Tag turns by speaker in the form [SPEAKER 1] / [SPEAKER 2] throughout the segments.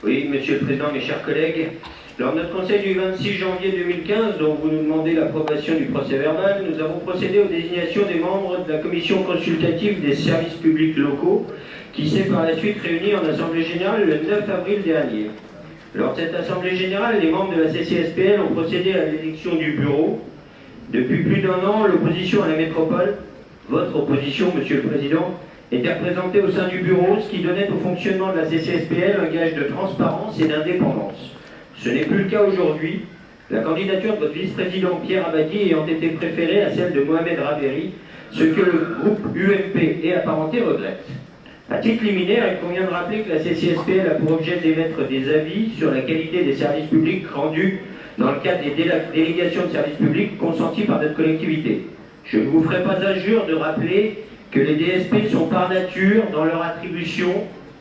[SPEAKER 1] Oui, Monsieur le Président, mes chers collègues, lors de notre conseil du 26 janvier 2015, dont vous nous demandez l'approbation du procès-verbal, nous avons procédé aux désignations des membres de la commission consultative des services publics locaux, qui s'est par la suite réunie en Assemblée générale le 9 avril dernier. Lors de cette Assemblée générale, les membres de la CCSPL ont procédé à l'élection du bureau. Depuis plus d'un an, l'opposition à la métropole, votre opposition, Monsieur le Président, était représentée au sein du bureau, ce qui donnait au fonctionnement de la CCSPL un gage de transparence et d'indépendance. Ce n'est plus le cas aujourd'hui, la candidature de votre vice-président Pierre Abadie ayant été préférée à celle de Mohamed Raveri, ce que le groupe UMP et apparenté regrette. À titre liminaire, il convient de rappeler que la CCSPL a pour objet d'émettre des avis sur la qualité des services publics rendus dans le cadre des délégations de services publics consenties par notre collectivité. Je ne vous ferai pas injure de rappeler que les DSP sont par nature, dans leur attribution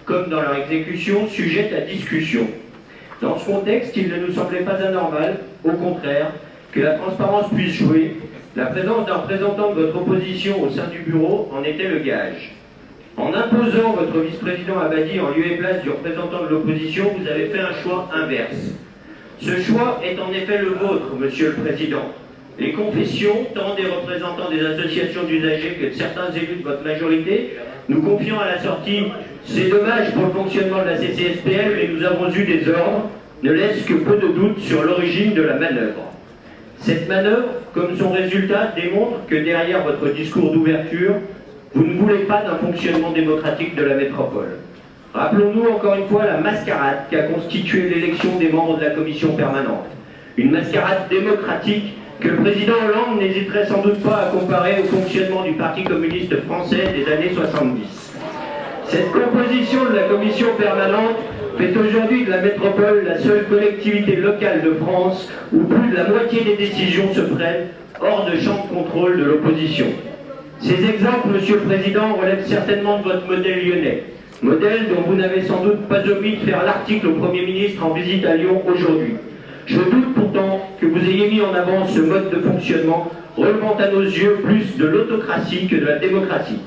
[SPEAKER 1] comme dans leur exécution, sujettes à discussion. Dans ce contexte, il ne nous semblait pas anormal, au contraire, que la transparence puisse jouer. La présence d'un représentant de votre opposition au sein du bureau en était le gage. En imposant votre vice-président Abadie en lieu et place du représentant de l'opposition, vous avez fait un choix inverse. Ce choix est en effet le vôtre, Monsieur le Président. Les confessions, tant des représentants des associations d'usagers que de certains élus de votre majorité, nous confiant à la sortie « c'est dommage pour le fonctionnement de la CCSPL, mais nous avons eu des ordres », ne laissent que peu de doute sur l'origine de la manœuvre. Cette manœuvre, comme son résultat, démontre que derrière votre discours d'ouverture, vous ne voulez pas d'un fonctionnement démocratique de la métropole. Rappelons-nous encore une fois la mascarade qu'a constitué l'élection des membres de la commission permanente. Une mascarade démocratique que le président Hollande n'hésiterait sans doute pas à comparer au fonctionnement du Parti communiste français des années 70. Cette composition de la commission permanente fait aujourd'hui de la métropole la seule collectivité locale de France où plus de la moitié des décisions se prennent hors de champ de contrôle de l'opposition. Ces exemples, Monsieur le Président, relèvent certainement de votre modèle lyonnais, modèle dont vous n'avez sans doute pas omis de faire l'article au Premier ministre en visite à Lyon aujourd'hui. Je doute pourtant que vous ayez mis en avant ce mode de fonctionnement relevant à nos yeux plus de l'autocratie que de la démocratie.